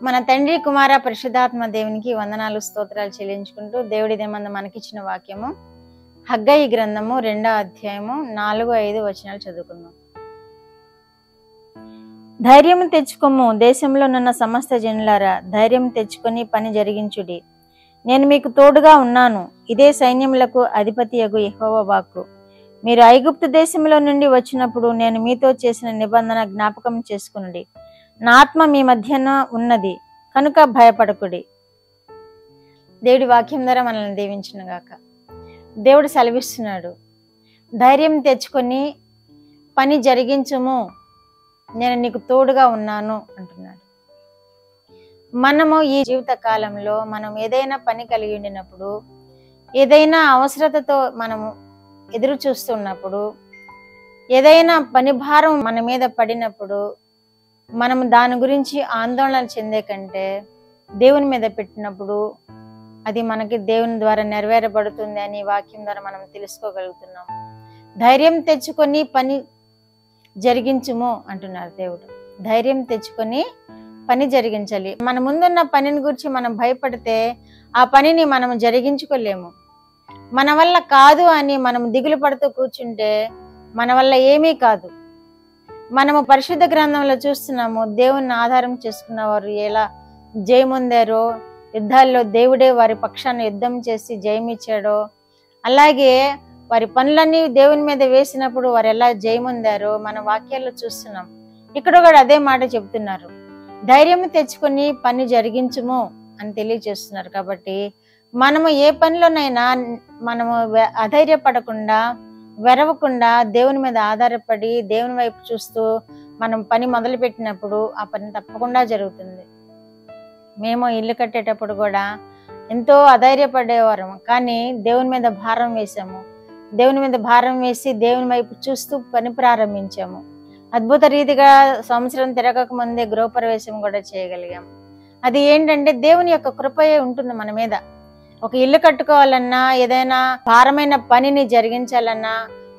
మన తండ్రి కుమార పరిశుద్ధాత్మ దేవునికి వందనాలు స్తోత్రాలు చెల్లించుకుంటూ దేవుడిదేమంది మనకిచ్చిన వాక్యము హగ్గయి గ్రంథము 2వ అధ్యాయము 4-5 వచనాలు చదువుకుందాం. ధైర్యం తెచ్చుకొమ్ము, దేశంలో నున్న సమస్త జనులారా, ధైర్యం తెచ్చుకొని పని జరిగించుడి. నేను మీకు తోడుగా ఉన్నాను. ఇదే సైన్యములకు అధిపతియగు యెహోవా వాక్కు. మీరు ఐగుప్తు దేశంలో నుండి వచ్చినప్పుడు నేను మీతో చేసిన నిబంధన జ్ఞాపకం చేసుకునుడి. నా ఆత్మ మీ మధ్యన ఉన్నది కనుక భయపడకుడి. దేవుడి వాక్యం ద్వారా మనల్ని దీవించును గాక. దేవుడు సెలవిస్తున్నాడు, ధైర్యం తెచ్చుకొని పని జరిగించుము, నేను నీకు తోడుగా ఉన్నాను అంటున్నాడు. మనము ఈ జీవిత కాలంలో మనం ఏదైనా పని కలిగి ఉండినప్పుడు, ఏదైనా అవసరతతో మనము ఎదురు చూస్తున్నప్పుడు, ఏదైనా పని భారం మన మీద పడినప్పుడు మనం దాని గురించి ఆందోళన చెందే కంటే దేవుని మీద పెట్టినప్పుడు అది మనకి దేవుని ద్వారా నెరవేరబడుతుంది అని వాక్యం ద్వారా మనం తెలుసుకోగలుగుతున్నాం. ధైర్యం తెచ్చుకొని పని జరిగించుము అంటున్నారు దేవుడు. ధైర్యం తెచ్చుకొని పని జరిగించాలి. మన ముందున్న పనిని గురించి మనం భయపడితే ఆ పనిని మనం జరిగించుకోలేము. మన వల్ల కాదు అని మనం దిగులు పడుతూ కూర్చుంటే మన వల్ల ఏమీ కాదు. మనము పరిశుద్ధ గ్రంథంలో చూస్తున్నాము, దేవుని ఆధారం చేసుకున్న వారు ఎలా జయముందారో, యుద్ధాల్లో దేవుడే వారి పక్షాన్ని యుద్ధం చేసి జయమిచ్చాడో, అలాగే వారి పనులన్నీ దేవుని మీద వేసినప్పుడు వారు ఎలా జయముందారో మన వాక్యాల్లో చూస్తున్నాం. ఇక్కడ కూడా అదే మాట చెప్తున్నారు, ధైర్యం తెచ్చుకొని పని జరిగించుము అని తెలియజేస్తున్నారు. కాబట్టి మనము ఏ పనిలోనైనా మనము అధైర్యపడకుండా, వెరవకుండా దేవుని మీద ఆధారపడి దేవుని వైపు చూస్తూ మనం పని మొదలు పెట్టినప్పుడు ఆ పని తప్పకుండా జరుగుతుంది. మేము ఇల్లు కట్టేటప్పుడు కూడా ఎంతో అధైర్యపడేవారం, కానీ దేవుని మీద భారం వేసాము. దేవుని మీద భారం వేసి దేవుని వైపు చూస్తూ పని ప్రారంభించాము. అద్భుత రీతిగా సంవత్సరం తిరగక ముందే గృహప్రవేశం కూడా చేయగలిగాము. అది ఏంటంటే దేవుని యొక్క కృపయే ఉంటుంది మన మీద. ఒక ఇల్లు కట్టుకోవాలన్నా, ఏదైనా భారమైన పనిని జరిగించాలన్నా,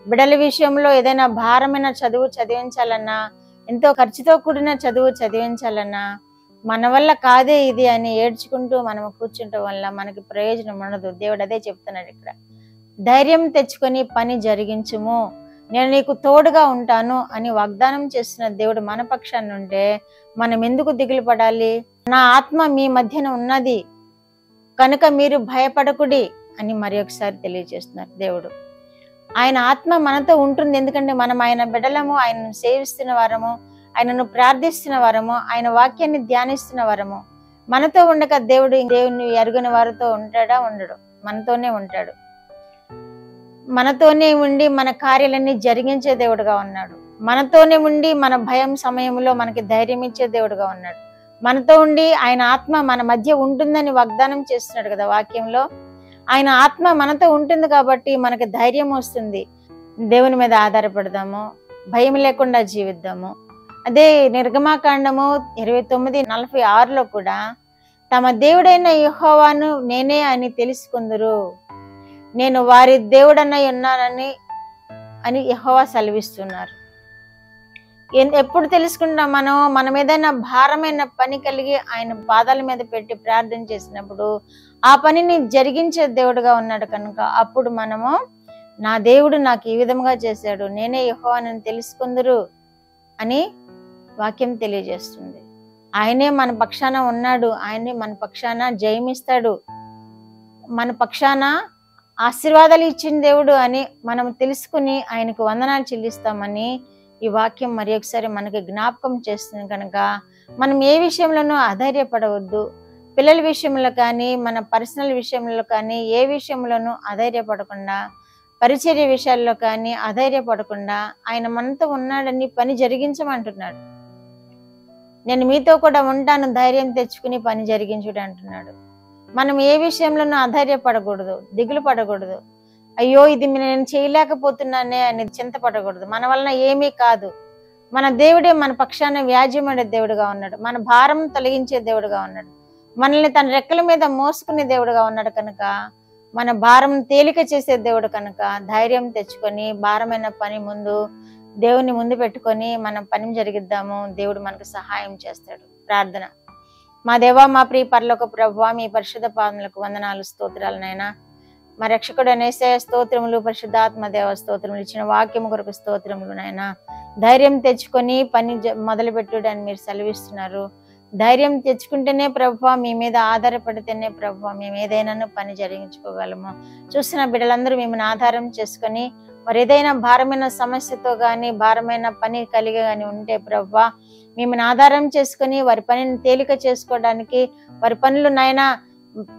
బిడ్డల విషయంలో ఏదైనా భారమైన చదువు చదివించాలన్నా, ఎంతో ఖర్చుతో కూడిన చదువు చదివించాలన్నా, మన వల్ల కాదే ఇది అని ఏడ్చుకుంటూ మనం కూర్చుంటం వల్ల మనకి ప్రయోజనం ఉండదు. దేవుడు అదే చెప్తున్నాడు ఇక్కడ, ధైర్యం తెచ్చుకొని పని జరిగించుము, నేను నీకు తోడుగా ఉంటాను అని వాగ్దానం చేస్తున్న దేవుడు మన పక్షాన్ని ఉంటే మనం ఎందుకు దిగులు పడాలి? నా ఆత్మ మీ మధ్యన ఉన్నది కనుక మీరు భయపడకుడి అని మరి ఒకసారి తెలియజేస్తున్నారు దేవుడు. ఆయన ఆత్మ మనతో ఉంటుంది. ఎందుకంటే మనం ఆయన బిడ్డలము, ఆయనను సేవిస్తున్న వారము, ఆయనను ప్రార్థిస్తున్న వారము, ఆయన వాక్యాన్ని ధ్యానిస్తున్న వారము. మనతో ఉండక దేవుని ఎరుగని వారితో ఉంటాడా? ఉండడు. మనతోనే ఉంటాడు. మనతోనే ఉండి మన కార్యాలన్నీ జరిగించే దేవుడుగా ఉన్నాడు. మనతోనే ఉండి మన భయం సమయంలో మనకి ధైర్యం ఇచ్చే దేవుడుగా ఉన్నాడు. మనతో ఉండి ఆయన ఆత్మ మన మధ్య ఉంటుందని వాగ్దానం చేస్తున్నాడు కదా వాక్యంలో. ఆయన ఆత్మ మనతో ఉంటుంది కాబట్టి మనకి ధైర్యం వస్తుంది. దేవుని మీద ఆధారపడదాము, భయం లేకుండా జీవిద్దాము. అదే నిర్గమాకాండము 29:46లో కూడా, తమ దేవుడైన యెహోవాను నేనే అని తెలుసుకుందురు, నేను వారి దేవుడనై ఉన్నానని యెహోవా సెలవిస్తున్నారు. ఎప్పుడు తెలుసుకుంటాం? మనం ఏదైనా భారమైన పని కలిగి ఆయన పాదాల మీద పెట్టి ప్రార్థన చేసినప్పుడు ఆ పనిని జరిగించే దేవుడుగా ఉన్నాడు కనుక అప్పుడు మనము, నా దేవుడు నాకు ఈ విధంగా చేశాడు, నేనే యెహోవానని తెలుసుకుందురు అని వాక్యం తెలియజేస్తుంది. ఆయనే మన పక్షాన ఉన్నాడు, ఆయనే మన పక్షాన జయమిస్తాడు, మన పక్షాన ఆశీర్వాదాలు ఇచ్చిన దేవుడు అని మనం తెలుసుకుని ఆయనకు వందనాలు చెల్లిస్తామని ఈ వాక్యం మరి ఒకసారి మనకి జ్ఞాపకం చేస్తుంది. కనుక మనం ఏ విషయంలోనూ అధైర్యపడవద్దు. పిల్లల విషయంలో కానీ, మన పర్సనల్ విషయంలో కానీ, ఏ విషయంలోనూ అధైర్యపడకుండా, పరిచర్య విషయాల్లో కానీ అధైర్యపడకుండా ఆయన మనతో ఉన్నాడని పని జరిగించమంటున్నాడు. నేను మీతో కూడా ఉంటాను, ధైర్యం తెచ్చుకుని పని జరిగించుడు అంటున్నాడు. మనం ఏ విషయంలోనూ అధైర్యపడకూడదు, దిగులు పడకూడదు. అయ్యో ఇది నేను చేయలేకపోతున్నానే అని చింతపడకూడదు. మన వలన ఏమీ కాదు. మన దేవుడే మన పక్షాన వ్యాజ్యమడే దేవుడుగా ఉన్నాడు. మన భారం తొలగించే దేవుడుగా ఉన్నాడు. మనల్ని తన రెక్కల మీద మోసుకునే దేవుడుగా ఉన్నాడు కనుక, మన భారం తేలిక చేసే దేవుడు కనుక ధైర్యం తెచ్చుకొని భారమైన పని ముందు దేవుని ముందు పెట్టుకొని మనం పని జరిగిద్దాము. దేవుడు మనకు సహాయం చేస్తాడు. ప్రార్థన. మా దేవా, మా ప్రియ పరలోక ప్రభువా, మీ పరిశుద్ధ పాదములకు వందనాలు, స్తోత్రాలు నాయనా. మా రక్షకుడు యేసయ్య స్తోత్రములు, పరిశుద్ధాత్మ దేవ స్తోత్రములు, ఇచ్చిన వాక్యము కొరకు స్తోత్రములు నాయనా. ధైర్యం తెచ్చుకొని పని మొదలుపెట్టుడని మీరు సెలవిస్తున్నారు. ధైర్యం తెచ్చుకుంటేనే ప్రభువా, మీ మీద ఆధారపడితేనే ప్రభువా మేము ఏదైనా పని జరిగించుకోగలము. చూసిన బిడ్డలందరూ మిమ్మల్ని ఆధారం చేసుకొని మరి ఏదైనా భారమైన సమస్యతో కానీ భారమైన పని కలిగి కానీ ఉంటే ప్రభువా, మిమ్మల్ని ఆధారం చేసుకొని వారి పనిని తేలిక చేసుకోవడానికి, వారి పనులు నాయనా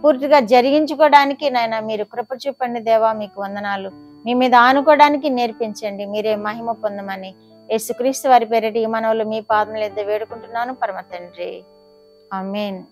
పూర్తిగా జరిగించుకోవడానికి నాయనా మీరు కృప చూపండి దేవా. మీకు వందనాలు. మీ మీద ఆనుకోవడానికి నేర్పించండి. మీరే మహిమ పొందమని యేసుక్రీస్తు వారి పేరిట ఈ మనవులు మీ పాదముల యొద్ద వేడుకుంటున్నాను పరమ తండ్రి. ఆమేన్.